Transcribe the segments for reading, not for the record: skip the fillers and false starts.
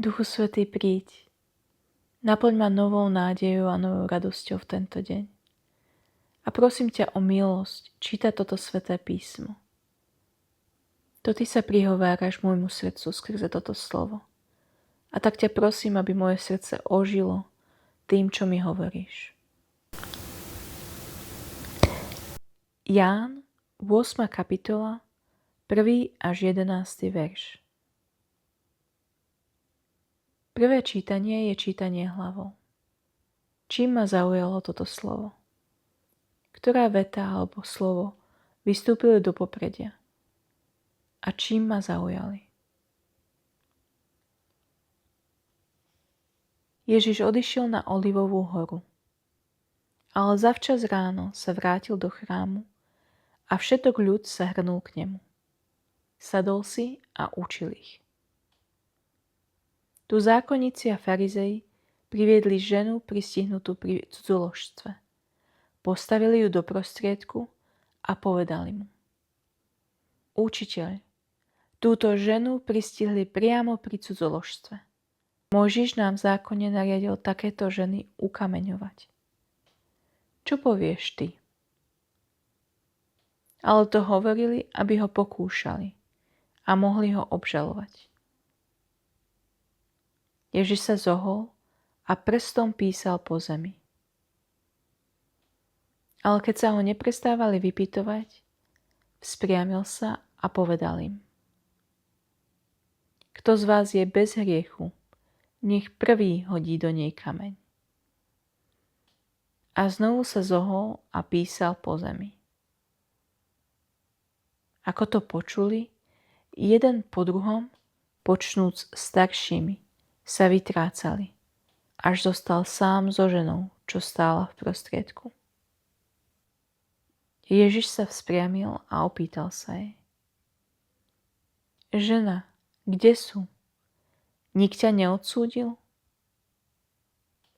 Duchu Svätý, príď. Naplň ma novou nádejou a novou radosťou v tento deň. A prosím ťa o milosť čítať toto sväté písmo. To ty sa prihováraš môjmu srdcu skrze toto slovo. A tak ťa prosím, aby moje srdce ožilo tým, čo mi hovoríš. Ján, 8. kapitola, 1. až 11. verš. Prvé čítanie je čítanie hlavou. Čím ma zaujalo toto slovo? Ktorá veta alebo slovo vystúpili do popredia? A čím ma zaujali? Ježiš odišiel na Olivovú horu. Ale zavčas ráno sa vrátil do chrámu a všetok ľud sa hrnul k nemu. Sadol si a učil ich. Tu zákonníci a farizei priviedli ženu pristihnutú pri cudzoložstve. Postavili ju do prostriedku a povedali mu: Učiteľ, túto ženu pristihli priamo pri cudzoložstve. Mojžiš nám v zákone nariadil takéto ženy ukameňovať. Čo povieš ty? Ale to hovorili, aby ho pokúšali a mohli ho obžalovať. Ježiš sa zohol a prstom písal po zemi. Ale keď sa ho neprestávali vypytovať, vzpriamil sa a povedal im: Kto z vás je bez hriechu, nech prvý hodí do nej kameň. A znovu sa zohol a písal po zemi. Ako to počuli, jeden po druhom, počnúc staršími, sa vytrácali, až zostal sám so ženou, čo stála v prostriedku. Ježiš sa vzpriamil a opýtal sa jej: Žena, kde sú? Nik ťa neodsúdil?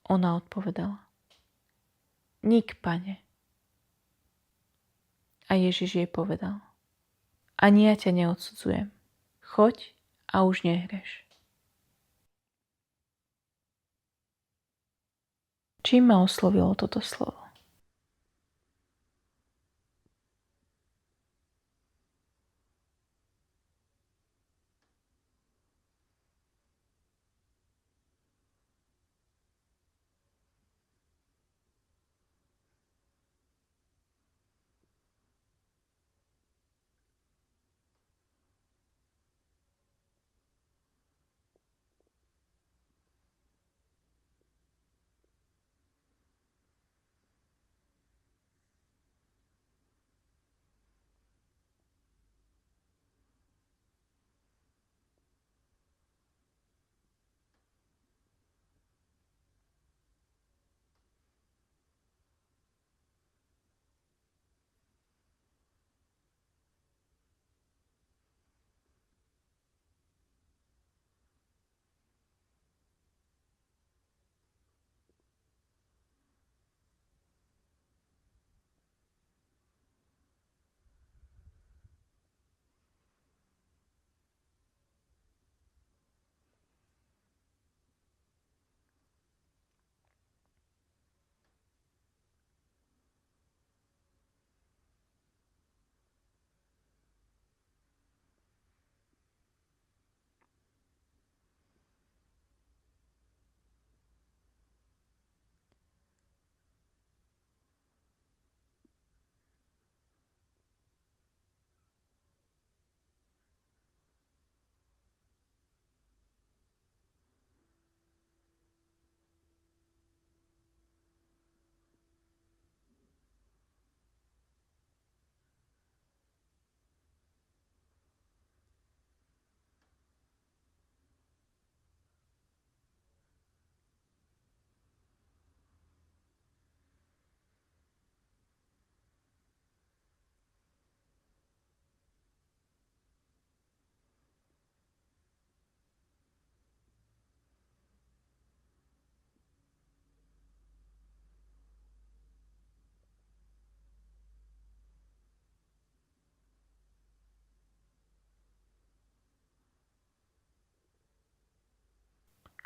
Ona odpovedala: Nik, Pane. A Ježiš jej povedal: Ani ja ťa neodsudzujem. Choď a už nehreš. Čím ma oslovilo toto slovo?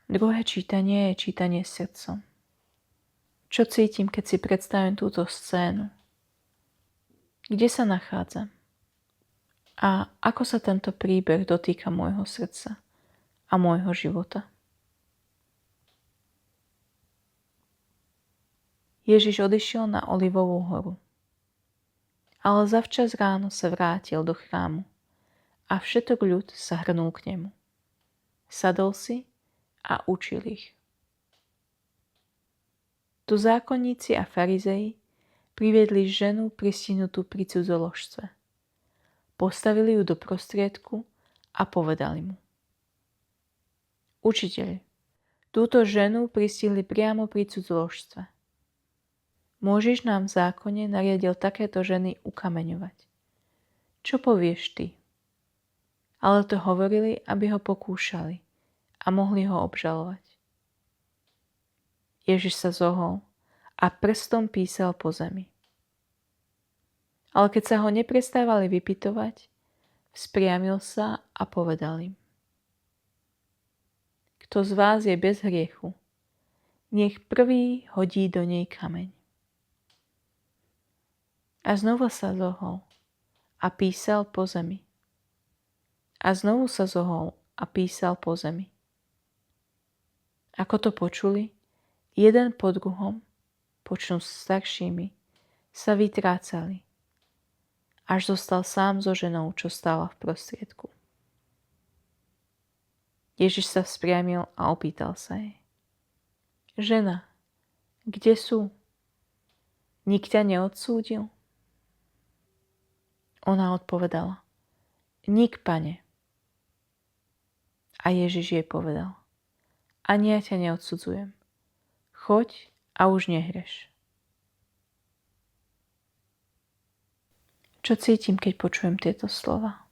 Druhé čítanie je čítanie srdcom. Čo cítim, keď si predstavím túto scénu? Kde sa nachádzam? A ako sa tento príbeh dotýka môjho srdca a môjho života? Ježiš odišiel na Olivovú horu. Ale zavčas ráno sa vrátil do chrámu a všetok ľud sa hrnul k nemu. Sadol si a učil ich. Tu zákonníci a farizei priviedli ženu pristihnutú pri cudzoložstve. Postavili ju do prostriedku a povedali mu: Učiteľ, túto ženu pristihli priamo pri cudzoložstve. Môžeš nám v zákone nariadil takéto ženy ukameňovať. Čo povieš ty? Ale to hovorili, aby ho pokúšali a mohli ho obžalovať. Ježiš sa zohol a prstom písal po zemi. Ale keď sa ho neprestávali vypytovať, vzpriamil sa a povedal im: Kto z vás je bez hriechu, nech prvý hodí do nej kameň. A znovu sa zohol a písal po zemi. A znovu sa zohol a písal po zemi. Ako to počuli, jeden po druhom, počnúc staršími, sa vytrácali, až zostal sám so ženou, čo stála v prostriedku. Ježiš sa vzpriamil a opýtal sa jej: Žena, kde sú? Nik ťa neodsúdil? Ona odpovedala: Nik, Pane. A Ježiš jej povedal: Ani ja ťa neodsudzujem. Choď a už nehreš. Čo cítim, keď počujem tieto slova?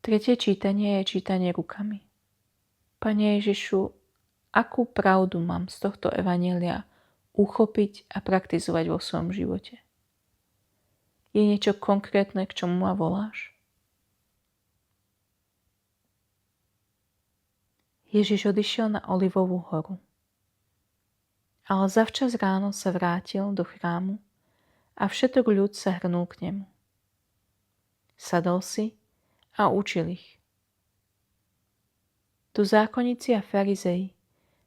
Tretie čítanie je čítanie rukami. Pane Ježišu, akú pravdu mám z tohto evanjelia uchopiť a praktizovať vo svojom živote? Je niečo konkrétne, k čomu ma voláš? Ježiš odišiel na Olivovú horu. Ale zavčas ráno sa vrátil do chrámu a všetok ľud sa hrnul k nemu. Sadol si a učil ich. Tu zákonníci a farizei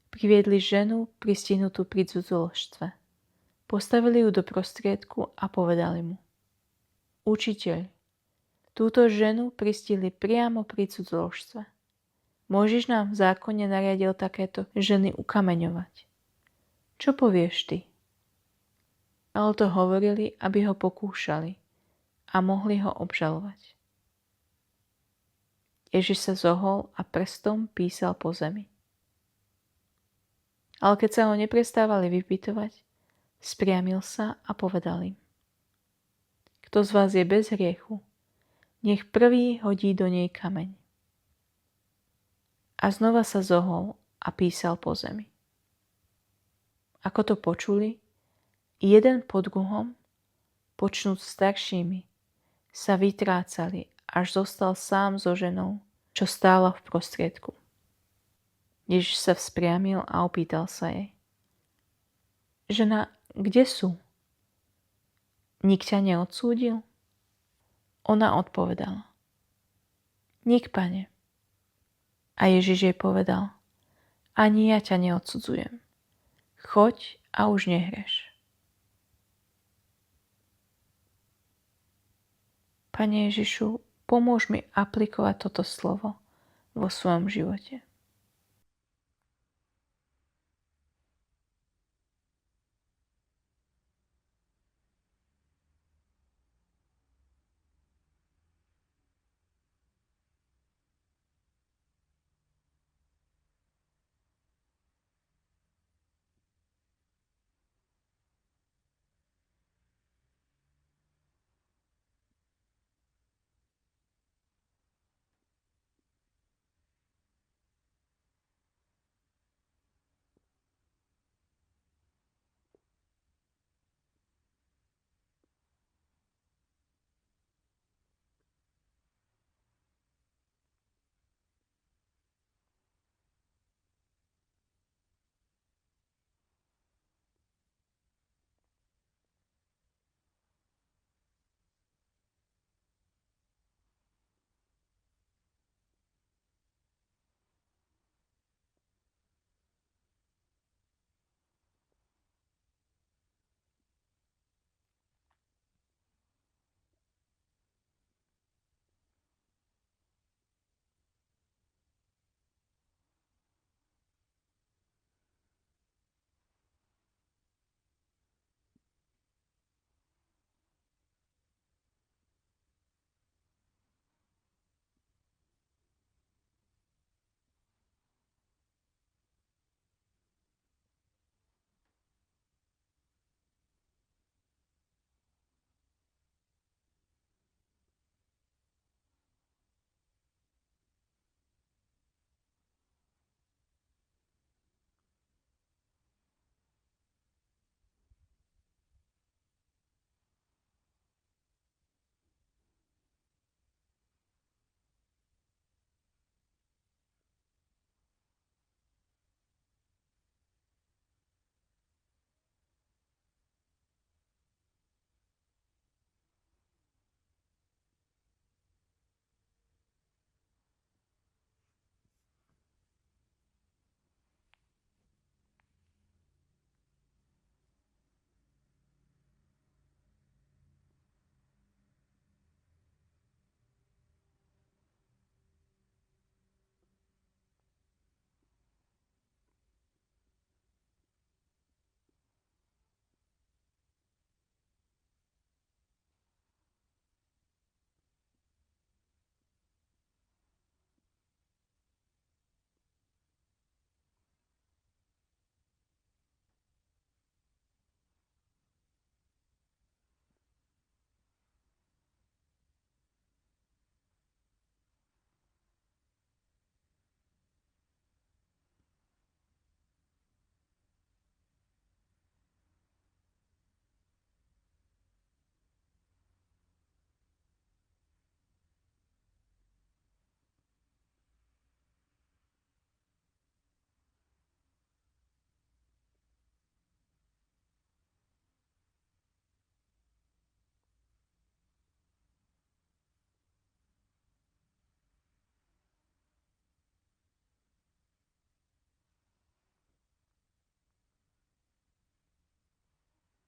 priviedli ženu pristihnutú pri cudzoložstve. Postavili ju do prostriedku a povedali mu: Učiteľ, túto ženu pristihli priamo pri cudzoložstve. Môžeš nám v zákone nariadil takéto ženy ukameňovať. Čo povieš ty? Ale to hovorili, aby ho pokúšali a mohli ho obžalovať. Ježiš sa zohol a prstom písal po zemi. Ale keď sa ho neprestávali vypytovať, spriamil sa a povedal im: Kto z vás je bez hriechu, nech prvý hodí do nej kameň. A znova sa zohol a písal po zemi. Ako to počuli, jeden po druhom, počnúc staršími, sa vytrácali, až zostal sám so ženou, čo stála v prostriedku. Ježiš sa vzpriamil a opýtal sa jej: Žena, kde sú? Nik ťa neodsúdil? Ona odpovedala: Nik, Pane. A Ježiš jej povedal: Ani ja ťa neodsudzujem. Choď a už nehreš. Pane Ježišu, pomôž mi aplikovať toto slovo vo svojom živote.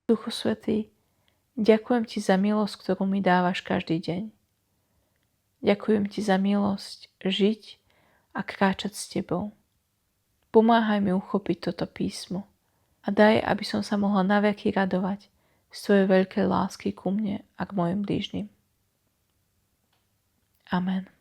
Duchu Svätý, ďakujem Ti za milosť, ktorú mi dávaš každý deň. Ďakujem Ti za milosť žiť a kráčať s Tebou. Pomáhaj mi uchopiť toto písmo a daj, aby som sa mohla naveky radovať z Tvojej veľkej lásky ku mne a k mojim blížnym. Amen.